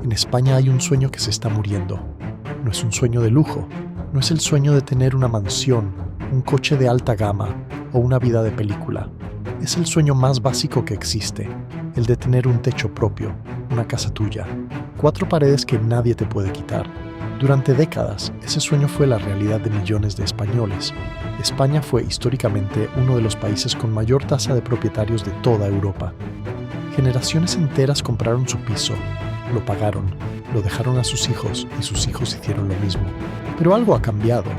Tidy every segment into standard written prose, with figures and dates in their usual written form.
En España hay un sueño que se está muriendo. No es un sueño de lujo, no es el sueño de tener una mansión, un coche de alta gama o una vida de película. Es el sueño más básico que existe, el de tener un techo propio, una casa tuya, 4 paredes que nadie te puede quitar. Durante décadas, ese sueño fue la realidad de millones de españoles. España fue históricamente uno de los países con mayor tasa de propietarios de toda Europa. Generaciones enteras compraron su piso, lo pagaron, lo dejaron a sus hijos y sus hijos hicieron lo mismo. Pero algo ha cambiado,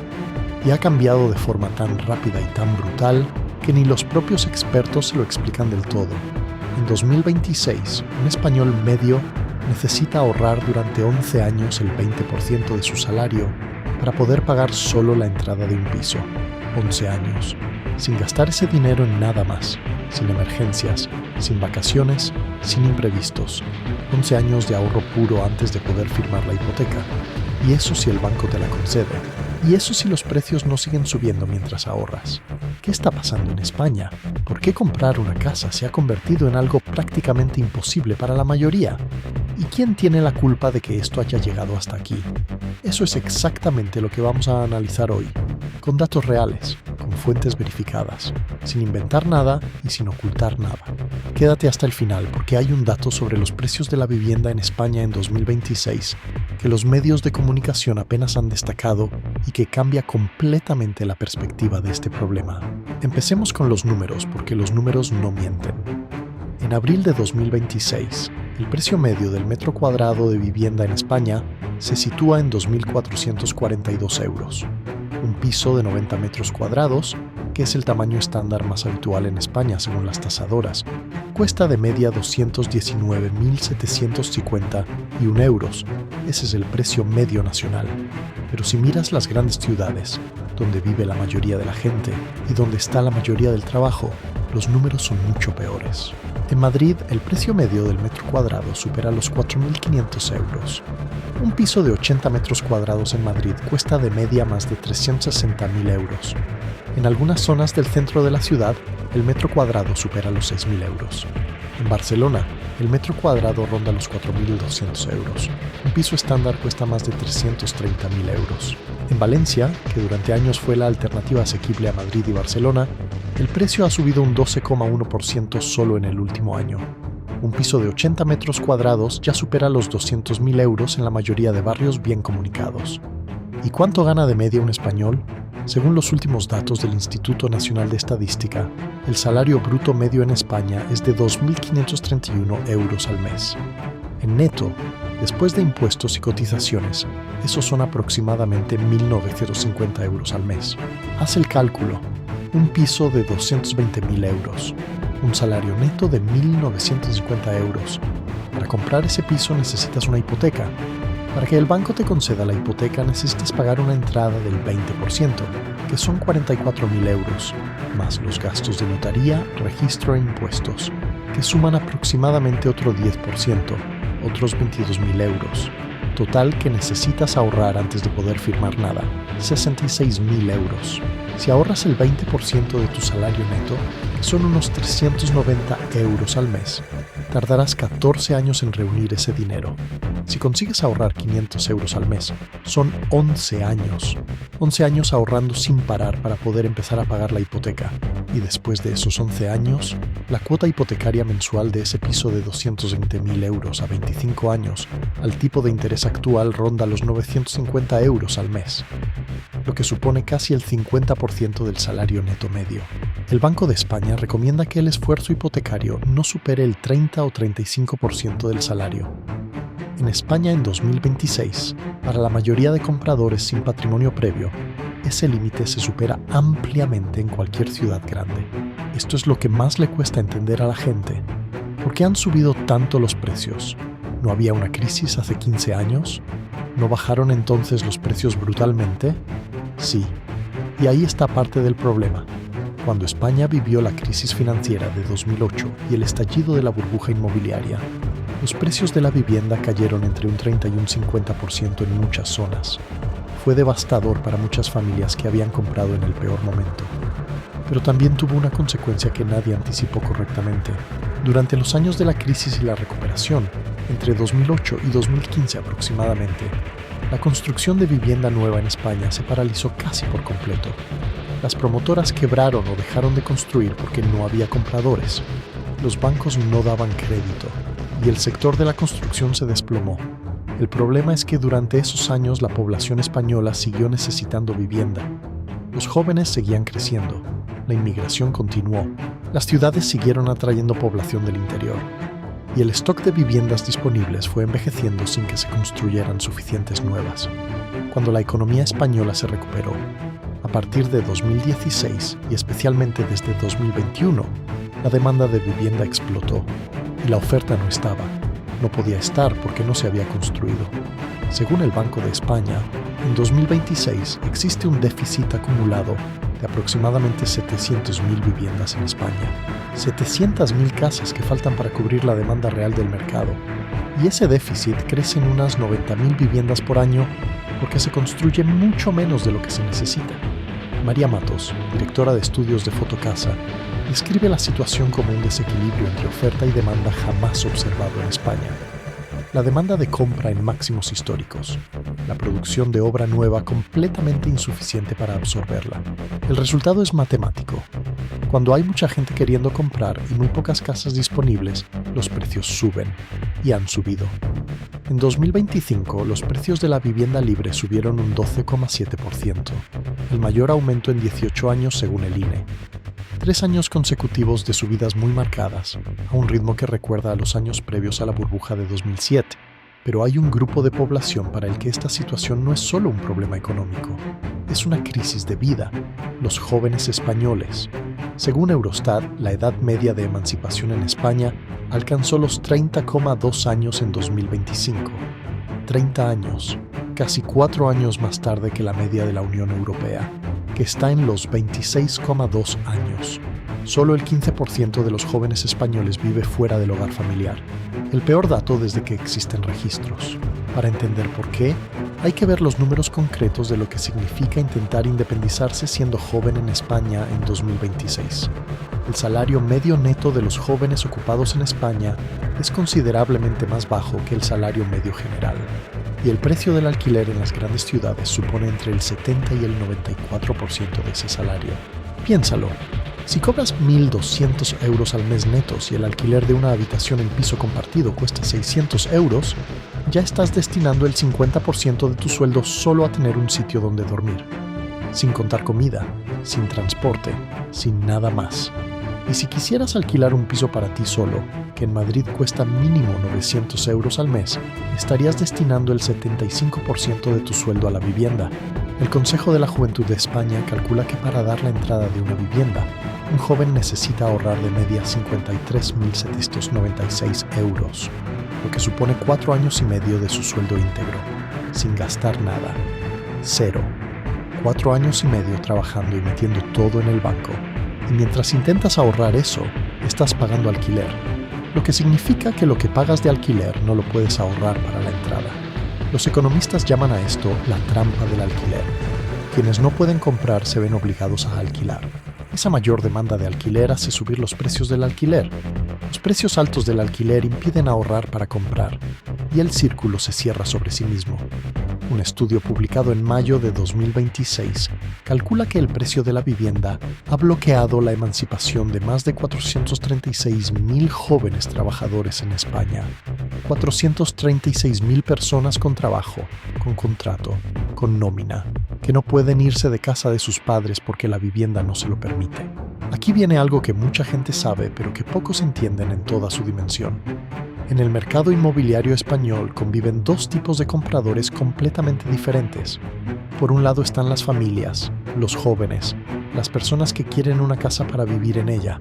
y ha cambiado de forma tan rápida y tan brutal que ni los propios expertos se lo explican del todo. En 2026, un español medio necesita ahorrar durante 11 años el 20% de su salario para poder pagar solo la entrada de un piso. 11 años, sin gastar ese dinero en nada más, sin emergencias, sin vacaciones, sin imprevistos. 11 años de ahorro puro antes de poder firmar la hipoteca. Y eso si el banco te la concede. Y eso si los precios no siguen subiendo mientras ahorras. ¿Qué está pasando en España? ¿Por qué comprar una casa se ha convertido en algo prácticamente imposible para la mayoría? ¿Y quién tiene la culpa de que esto haya llegado hasta aquí? Eso es exactamente lo que vamos a analizar hoy, con datos reales, con fuentes verificadas, sin inventar nada y sin ocultar nada. Quédate hasta el final porque hay un dato sobre los precios de la vivienda en España en 2026 que los medios de comunicación apenas han destacado y que cambia completamente la perspectiva de este problema. Empecemos con los números porque los números no mienten. En abril de 2026, el precio medio del metro cuadrado de vivienda en España se sitúa en 2.442 euros. Un piso de 90 metros cuadrados, que es el tamaño estándar más habitual en España según las tasadoras, cuesta de media 219.751 euros. Ese es el precio medio nacional. Pero si miras las grandes ciudades, donde vive la mayoría de la gente y donde está la mayoría del trabajo, los números son mucho peores. En Madrid, el precio medio del metro cuadrado supera los 4.500 euros. Un piso de 80 metros cuadrados en Madrid cuesta de media más de 360.000 euros. En algunas zonas del centro de la ciudad, el metro cuadrado supera los 6.000 euros. En Barcelona, el metro cuadrado ronda los 4.200 euros. Un piso estándar cuesta más de 330.000 euros. En Valencia, que durante años fue la alternativa asequible a Madrid y Barcelona, el precio ha subido un 12,1% solo en el último año. Un piso de 80 metros cuadrados ya supera los 200.000 euros en la mayoría de barrios bien comunicados. ¿Y cuánto gana de media un español? Según los últimos datos del Instituto Nacional de Estadística, el salario bruto medio en España es de 2.531 euros al mes. En neto, después de impuestos y cotizaciones, esos son aproximadamente 1.950 euros al mes. Haz el cálculo. Un piso de 220.000 euros. Un salario neto de 1.950 euros. Para comprar ese piso necesitas una hipoteca. Para que el banco te conceda la hipoteca necesitas pagar una entrada del 20%, que son 44.000 euros, más los gastos de notaría, registro e impuestos, que suman aproximadamente otro 10%, otros 22.000 euros. Total que necesitas ahorrar antes de poder firmar nada, 66.000 euros. Si ahorras el 20% de tu salario neto, que son unos 390 euros al mes, tardarás 14 años en reunir ese dinero. Si consigues ahorrar 500 euros al mes, son 11 años. 11 años ahorrando sin parar para poder empezar a pagar la hipoteca. Y después de esos 11 años, la cuota hipotecaria mensual de ese piso de 220.000 euros a 25 años, al tipo de interés actual ronda los 950 euros al mes, lo que supone casi el 50% del salario neto medio. El Banco de España recomienda que el esfuerzo hipotecario no supere el 30 o 35% del salario. En España en 2026, para la mayoría de compradores sin patrimonio previo, ese límite se supera ampliamente en cualquier ciudad grande. Esto es lo que más le cuesta entender a la gente. ¿Por qué han subido tanto los precios? ¿No había una crisis hace 15 años? ¿No bajaron entonces los precios brutalmente? Sí. Y ahí está parte del problema. Cuando España vivió la crisis financiera de 2008 y el estallido de la burbuja inmobiliaria, los precios de la vivienda cayeron entre un 30 y un 50% en muchas zonas. Fue devastador para muchas familias que habían comprado en el peor momento. Pero también tuvo una consecuencia que nadie anticipó correctamente. Durante los años de la crisis y la recuperación, Entre 2008 y 2015 aproximadamente, la construcción de vivienda nueva en España se paralizó casi por completo. Las promotoras quebraron o dejaron de construir porque no había compradores. Los bancos no daban crédito y el sector de la construcción se desplomó. El problema es que durante esos años la población española siguió necesitando vivienda. Los jóvenes seguían creciendo, la inmigración continuó, las ciudades siguieron atrayendo población del interior y el stock de viviendas disponibles fue envejeciendo sin que se construyeran suficientes nuevas. Cuando la economía española se recuperó, a partir de 2016 y especialmente desde 2021, la demanda de vivienda explotó y la oferta no estaba. No podía estar porque no se había construido. Según el Banco de España, en 2026 existe un déficit acumulado de aproximadamente 700.000 viviendas en España. 700.000 casas que faltan para cubrir la demanda real del mercado. Y ese déficit crece en unas 90.000 viviendas por año porque se construye mucho menos de lo que se necesita. María Matos, directora de estudios de Fotocasa, describe la situación como un desequilibrio entre oferta y demanda jamás observado en España. La demanda de compra en máximos históricos, la producción de obra nueva completamente insuficiente para absorberla. El resultado es matemático. Cuando hay mucha gente queriendo comprar y muy pocas casas disponibles, los precios suben, y han subido. En 2025, los precios de la vivienda libre subieron un 12,7%, el mayor aumento en 18 años según el INE. 3 años consecutivos de subidas muy marcadas, a un ritmo que recuerda a los años previos a la burbuja de 2007. Pero hay un grupo de población para el que esta situación no es solo un problema económico, es una crisis de vida: los jóvenes españoles. Según Eurostat, la edad media de emancipación en España alcanzó los 30,2 años en 2025. 30 años, casi 4 años más tarde que la media de la Unión Europea, que está en los 26,2 años. Solo el 15% de los jóvenes españoles vive fuera del hogar familiar, el peor dato desde que existen registros. Para entender por qué, hay que ver los números concretos de lo que significa intentar independizarse siendo joven en España en 2026. El salario medio neto de los jóvenes ocupados en España es considerablemente más bajo que el salario medio general, y el precio del alquiler en las grandes ciudades supone entre el 70 y el 94% de ese salario. Piénsalo. Si cobras 1.200 euros al mes netos y el alquiler de una habitación en piso compartido cuesta 600 euros, ya estás destinando el 50% de tu sueldo solo a tener un sitio donde dormir, sin contar comida, sin transporte, sin nada más. Y si quisieras alquilar un piso para ti solo, que en Madrid cuesta mínimo 900 euros al mes, estarías destinando el 75% de tu sueldo a la vivienda. El Consejo de la Juventud de España calcula que para dar la entrada de una vivienda, un joven necesita ahorrar de media 53.796 euros, lo que supone 4 años y medio de su sueldo íntegro, sin gastar nada. Cero. 4 años y medio trabajando y metiendo todo en el banco. Y mientras intentas ahorrar eso, estás pagando alquiler, lo que significa que lo que pagas de alquiler no lo puedes ahorrar para la entrada. Los economistas llaman a esto la trampa del alquiler. Quienes no pueden comprar se ven obligados a alquilar. Esa mayor demanda de alquiler hace subir los precios del alquiler. Los precios altos del alquiler impiden ahorrar para comprar, y el círculo se cierra sobre sí mismo. Un estudio publicado en mayo de 2026 calcula que el precio de la vivienda ha bloqueado la emancipación de más de 436.000 jóvenes trabajadores en España. 436.000 personas con trabajo, con contrato, con nómina, que no pueden irse de casa de sus padres porque la vivienda no se lo permite. Aquí viene algo que mucha gente sabe, pero que pocos entienden en toda su dimensión. En el mercado inmobiliario español conviven dos tipos de compradores completamente diferentes. Por un lado están las familias, los jóvenes, las personas que quieren una casa para vivir en ella.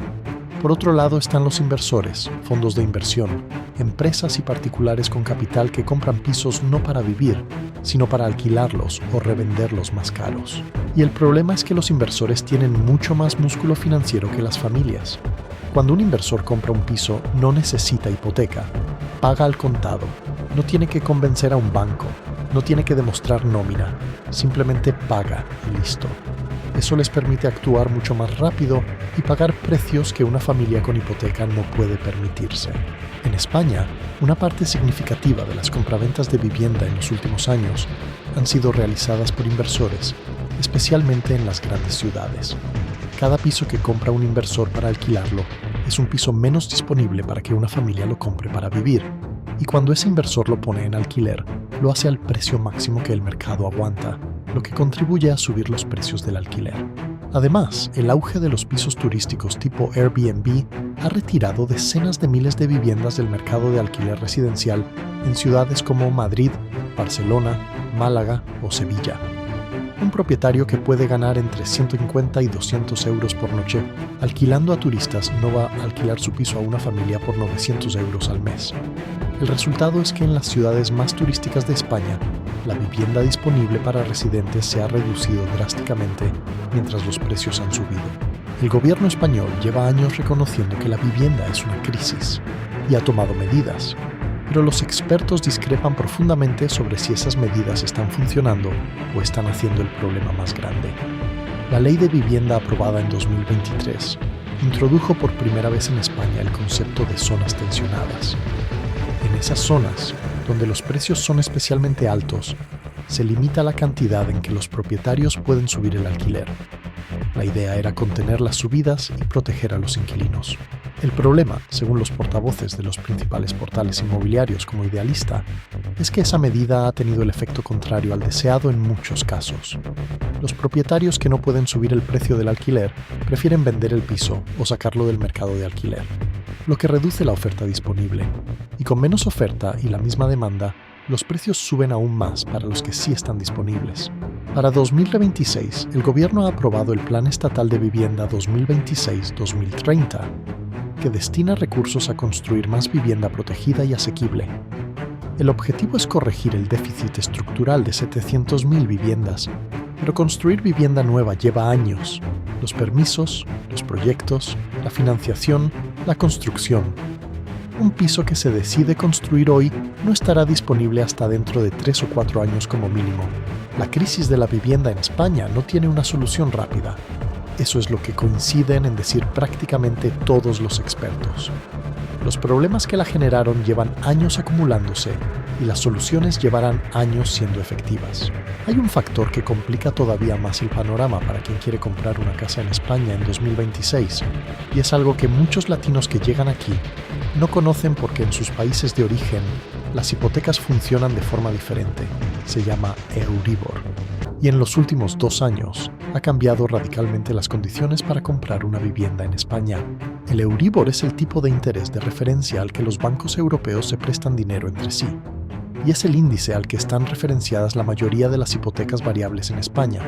Por otro lado están los inversores, fondos de inversión, empresas y particulares con capital que compran pisos no para vivir, sino para alquilarlos o revenderlos más caros. Y el problema es que los inversores tienen mucho más músculo financiero que las familias. Cuando un inversor compra un piso, no necesita hipoteca, paga al contado, no tiene que convencer a un banco, no tiene que demostrar nómina, simplemente paga y listo. Eso les permite actuar mucho más rápido y pagar precios que una familia con hipoteca no puede permitirse. En España, una parte significativa de las compraventas de vivienda en los últimos años han sido realizadas por inversores, especialmente en las grandes ciudades. Cada piso que compra un inversor para alquilarlo es un piso menos disponible para que una familia lo compre para vivir, y cuando ese inversor lo pone en alquiler, lo hace al precio máximo que el mercado aguanta, lo que contribuye a subir los precios del alquiler. Además, el auge de los pisos turísticos tipo Airbnb ha retirado decenas de miles de viviendas del mercado de alquiler residencial en ciudades como Madrid, Barcelona, Málaga o Sevilla. Un propietario que puede ganar entre 150 y 200 euros por noche alquilando a turistas no va a alquilar su piso a una familia por 900 euros al mes. El resultado es que en las ciudades más turísticas de España, la vivienda disponible para residentes se ha reducido drásticamente mientras los precios han subido. El gobierno español lleva años reconociendo que la vivienda es una crisis y ha tomado medidas, pero los expertos discrepan profundamente sobre si esas medidas están funcionando o están haciendo el problema más grande. La Ley de Vivienda aprobada en 2023 introdujo por primera vez en España el concepto de zonas tensionadas. En esas zonas, donde los precios son especialmente altos, se limita la cantidad en que los propietarios pueden subir el alquiler. La idea era contener las subidas y proteger a los inquilinos. El problema, según los portavoces de los principales portales inmobiliarios como Idealista, es que esa medida ha tenido el efecto contrario al deseado en muchos casos. Los propietarios que no pueden subir el precio del alquiler prefieren vender el piso o sacarlo del mercado de alquiler, lo que reduce la oferta disponible. Y con menos oferta y la misma demanda, los precios suben aún más para los que sí están disponibles. Para 2026, el gobierno ha aprobado el Plan Estatal de Vivienda 2026-2030, que destina recursos a construir más vivienda protegida y asequible. El objetivo es corregir el déficit estructural de 700.000 viviendas, pero construir vivienda nueva lleva años. Los permisos, los proyectos, la financiación, la construcción. Un piso que se decide construir hoy no estará disponible hasta dentro de 3 o 4 años como mínimo. La crisis de la vivienda en España no tiene una solución rápida. Eso es lo que coinciden en decir prácticamente todos los expertos. Los problemas que la generaron llevan años acumulándose y las soluciones llevarán años siendo efectivas. Hay un factor que complica todavía más el panorama para quien quiere comprar una casa en España en 2026, y es algo que muchos latinos que llegan aquí no conocen porque en sus países de origen las hipotecas funcionan de forma diferente. Se llama Euribor. Y en los últimos 2 años ha cambiado radicalmente las condiciones para comprar una vivienda en España. El Euribor es el tipo de interés de referencia al que los bancos europeos se prestan dinero entre sí, y es el índice al que están referenciadas la mayoría de las hipotecas variables en España.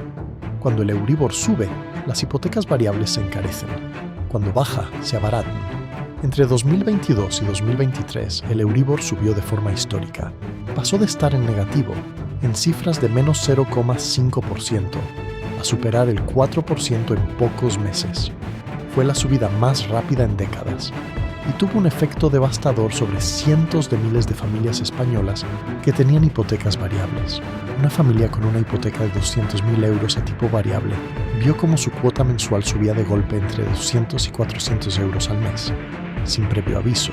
Cuando el Euribor sube, las hipotecas variables se encarecen. Cuando baja, se abaratan. Entre 2022 y 2023, el Euribor subió de forma histórica. Pasó de estar en negativo, en cifras de menos 0,5%, a superar el 4% en pocos meses. Fue la subida más rápida en décadas y tuvo un efecto devastador sobre cientos de miles de familias españolas que tenían hipotecas variables. Una familia con una hipoteca de 200.000 euros a tipo variable vio cómo su cuota mensual subía de golpe entre 200 y 400 euros al mes, sin previo aviso,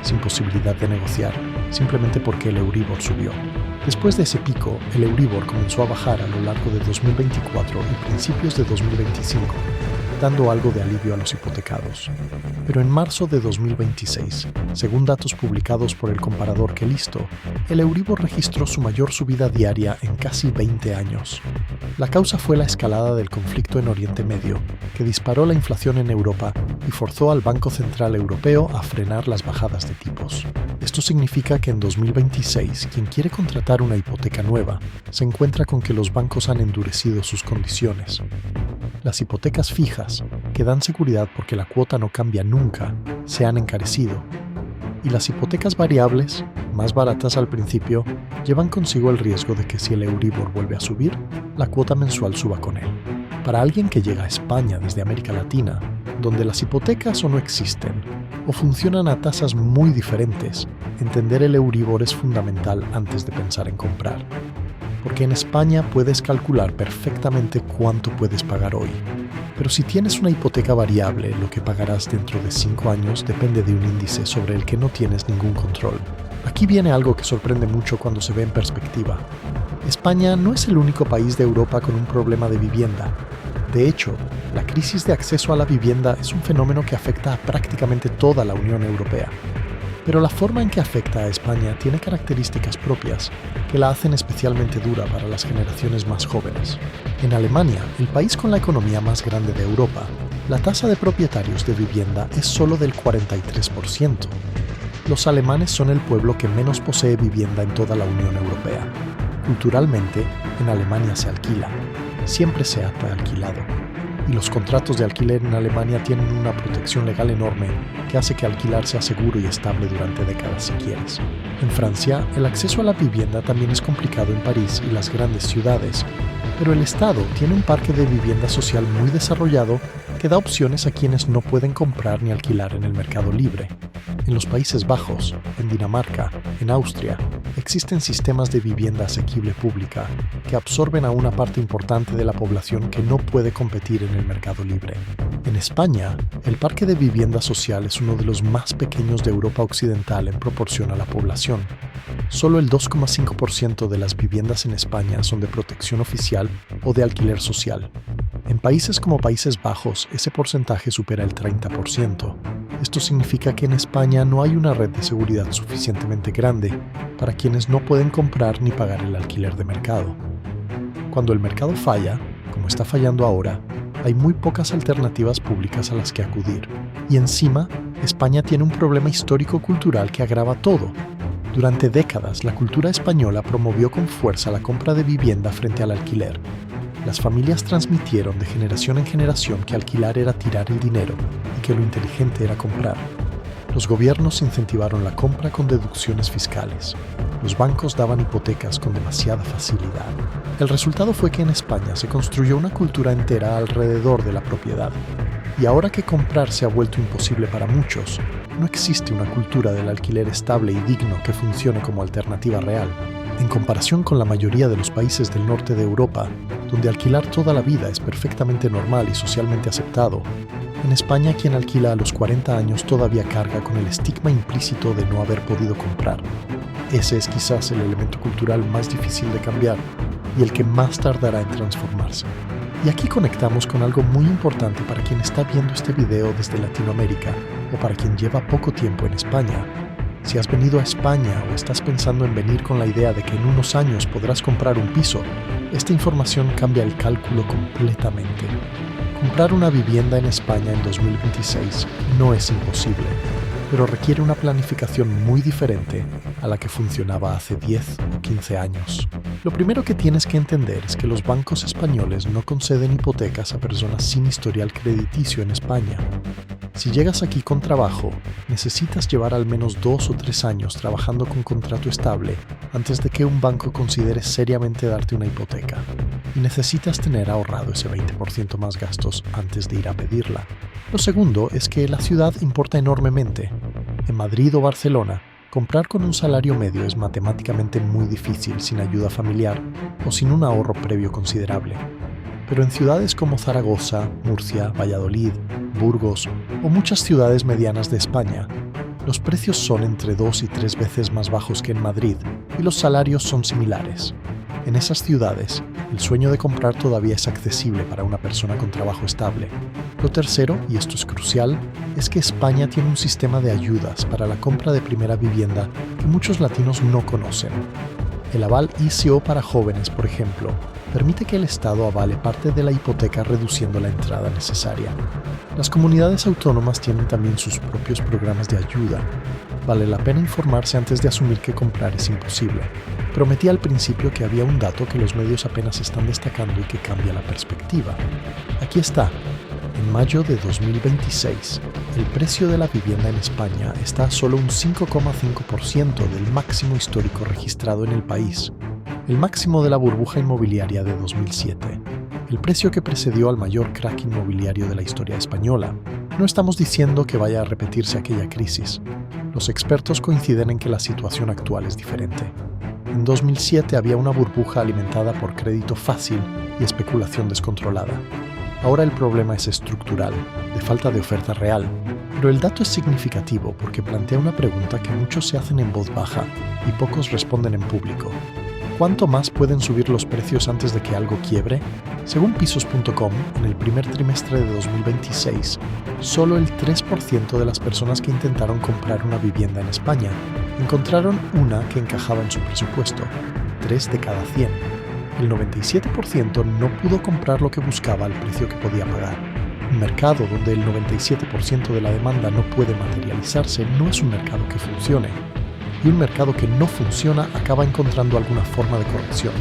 sin posibilidad de negociar, simplemente porque el Euribor subió. Después de ese pico, el Euribor comenzó a bajar a lo largo de 2024 y principios de 2025, dando algo de alivio a los hipotecados. Pero en marzo de 2026, según datos publicados por el comparador Quelisto, el Euribor registró su mayor subida diaria en casi 20 años. La causa fue la escalada del conflicto en Oriente Medio, que disparó la inflación en Europa y forzó al Banco Central Europeo a frenar las bajadas de tipos. Esto significa que en 2026, quien quiere contratar una hipoteca nueva, se encuentra con que los bancos han endurecido sus condiciones. Las hipotecas fijas, que dan seguridad porque la cuota no cambia nunca, se han encarecido. Y las hipotecas variables, más baratas al principio, llevan consigo el riesgo de que si el Euribor vuelve a subir, la cuota mensual suba con él. Para alguien que llega a España desde América Latina, donde las hipotecas o no existen, o funcionan a tasas muy diferentes, entender el Euribor es fundamental antes de pensar en comprar. porque en España puedes calcular perfectamente cuánto puedes pagar hoy. Pero si tienes una hipoteca variable, lo que pagarás dentro de 5 años depende de un índice sobre el que no tienes ningún control. Aquí viene algo que sorprende mucho cuando se ve en perspectiva. España no es el único país de Europa con un problema de vivienda. De hecho, la crisis de acceso a la vivienda es un fenómeno que afecta a prácticamente toda la Unión Europea. Pero la forma en que afecta a España tiene características propias que la hacen especialmente dura para las generaciones más jóvenes. En Alemania, el país con la economía más grande de Europa, la tasa de propietarios de vivienda es solo del 43%. Los alemanes son el pueblo que menos posee vivienda en toda la Unión Europea. Culturalmente, en Alemania se alquila. Siempre se ha alquilado. Y los contratos de alquiler en Alemania tienen una protección legal enorme que hace que alquilar sea seguro y estable durante décadas si quieres. En Francia, el acceso a la vivienda también es complicado en París y las grandes ciudades, pero el Estado tiene un parque de vivienda social muy desarrollado que da opciones a quienes no pueden comprar ni alquilar en el mercado libre. En los Países Bajos, en Dinamarca, en Austria, existen sistemas de vivienda asequible pública que absorben a una parte importante de la población que no puede competir en el mercado libre. En España, el parque de vivienda social es uno de los más pequeños de Europa Occidental en proporción a la población. Solo el 2,5% de las viviendas en España son de protección oficial o de alquiler social. En países como Países Bajos, ese porcentaje supera el 30%. Esto significa que en España no hay una red de seguridad suficientemente grande para quienes no pueden comprar ni pagar el alquiler de mercado. Cuando el mercado falla, como está fallando ahora, hay muy pocas alternativas públicas a las que acudir. Y encima, España tiene un problema histórico-cultural que agrava todo. Durante décadas, la cultura española promovió con fuerza la compra de vivienda frente al alquiler. Las familias transmitieron de generación en generación que alquilar era tirar el dinero y que lo inteligente era comprar. Los gobiernos incentivaron la compra con deducciones fiscales. Los bancos daban hipotecas con demasiada facilidad. El resultado fue que en España se construyó una cultura entera alrededor de la propiedad. Y ahora que comprar se ha vuelto imposible para muchos, no existe una cultura del alquiler estable y digno que funcione como alternativa real. En comparación con la mayoría de los países del norte de Europa, donde alquilar toda la vida es perfectamente normal y socialmente aceptado, en España quien alquila a los 40 años todavía carga con el estigma implícito de no haber podido comprar. Ese es quizás el elemento cultural más difícil de cambiar y el que más tardará en transformarse. Y aquí conectamos con algo muy importante para quien está viendo este video desde Latinoamérica o para quien lleva poco tiempo en España. Si has venido a España o estás pensando en venir con la idea de que en unos años podrás comprar un piso, esta información cambia el cálculo completamente. Comprar una vivienda en España en 2026 no es imposible, pero requiere una planificación muy diferente a la que funcionaba hace 10 o 15 años. Lo primero que tienes que entender es que los bancos españoles no conceden hipotecas a personas sin historial crediticio en España. Si llegas aquí con trabajo, necesitas llevar al menos 2 o 3 años trabajando con contrato estable antes de que un banco considere seriamente darte una hipoteca. Y necesitas tener ahorrado ese 20% más gastos antes de ir a pedirla. Lo segundo es que la ciudad importa enormemente. En Madrid o Barcelona, comprar con un salario medio es matemáticamente muy difícil sin ayuda familiar o sin un ahorro previo considerable. Pero en ciudades como Zaragoza, Murcia, Valladolid, Burgos o muchas ciudades medianas de España, los precios son entre 2 y 3 veces más bajos que en Madrid y los salarios son similares. En esas ciudades, el sueño de comprar todavía es accesible para una persona con trabajo estable. Lo tercero, y esto es crucial, es que España tiene un sistema de ayudas para la compra de primera vivienda que muchos latinos no conocen. El aval ICO para jóvenes, por ejemplo, permite que el Estado avale parte de la hipoteca reduciendo la entrada necesaria. Las comunidades autónomas tienen también sus propios programas de ayuda. Vale la pena informarse antes de asumir que comprar es imposible. Prometí al principio que había un dato que los medios apenas están destacando y que cambia la perspectiva. Aquí está. En mayo de 2026, el precio de la vivienda en España está a solo un 5,5% del máximo histórico registrado en el país, el máximo de la burbuja inmobiliaria de 2007, el precio que precedió al mayor crack inmobiliario de la historia española. No estamos diciendo que vaya a repetirse aquella crisis. Los expertos coinciden en que la situación actual es diferente. En 2007 había una burbuja alimentada por crédito fácil y especulación descontrolada. Ahora el problema es estructural, de falta de oferta real. Pero el dato es significativo porque plantea una pregunta que muchos se hacen en voz baja y pocos responden en público. ¿Cuánto más pueden subir los precios antes de que algo quiebre? Según Pisos.com, en el primer trimestre de 2026, solo el 3% de las personas que intentaron comprar una vivienda en España encontraron una que encajaba en su presupuesto, 3 de cada 100. El 97% no pudo comprar lo que buscaba al precio que podía pagar. Un mercado donde el 97% de la demanda no puede materializarse no es un mercado que funcione. Y un mercado que no funciona acaba encontrando alguna forma de corrección.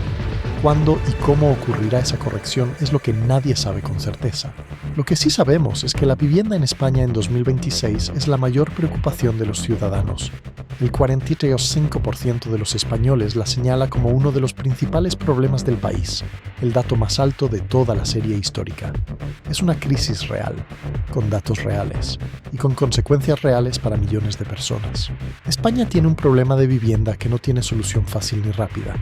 Cuándo y cómo ocurrirá esa corrección es lo que nadie sabe con certeza. Lo que sí sabemos es que la vivienda en España en 2026 es la mayor preocupación de los ciudadanos. El 43,5% de los españoles la señala como uno de los principales problemas del país, el dato más alto de toda la serie histórica. Es una crisis real, con datos reales y con consecuencias reales para millones de personas. España tiene un problema de vivienda que no tiene solución fácil ni rápida.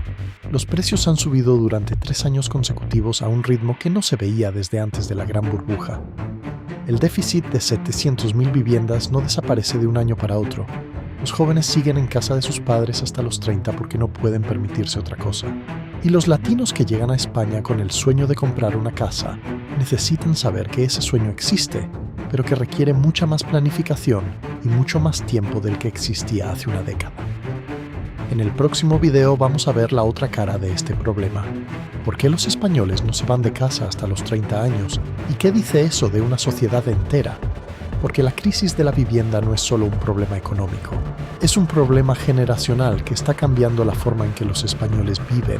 Los precios han subido durante 3 años consecutivos a un ritmo que no se veía desde antes de la gran burbuja. El déficit de 700.000 viviendas no desaparece de un año para otro. Los jóvenes siguen en casa de sus padres hasta los 30 porque no pueden permitirse otra cosa. Y los latinos que llegan a España con el sueño de comprar una casa necesitan saber que ese sueño existe, pero que requiere mucha más planificación y mucho más tiempo del que existía hace una década. En el próximo video vamos a ver la otra cara de este problema. ¿Por qué los españoles no se van de casa hasta los 30 años? ¿Y qué dice eso de una sociedad entera? Porque la crisis de la vivienda no es solo un problema económico, es un problema generacional que está cambiando la forma en que los españoles viven,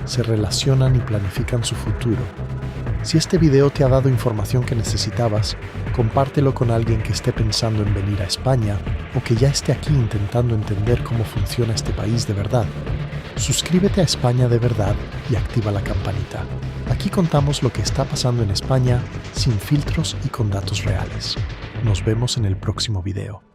se relacionan y planifican su futuro. Si este video te ha dado información que necesitabas, compártelo con alguien que esté pensando en venir a España o que ya esté aquí intentando entender cómo funciona este país de verdad. Suscríbete a España de verdad y activa la campanita. Aquí contamos lo que está pasando en España sin filtros y con datos reales. Nos vemos en el próximo video.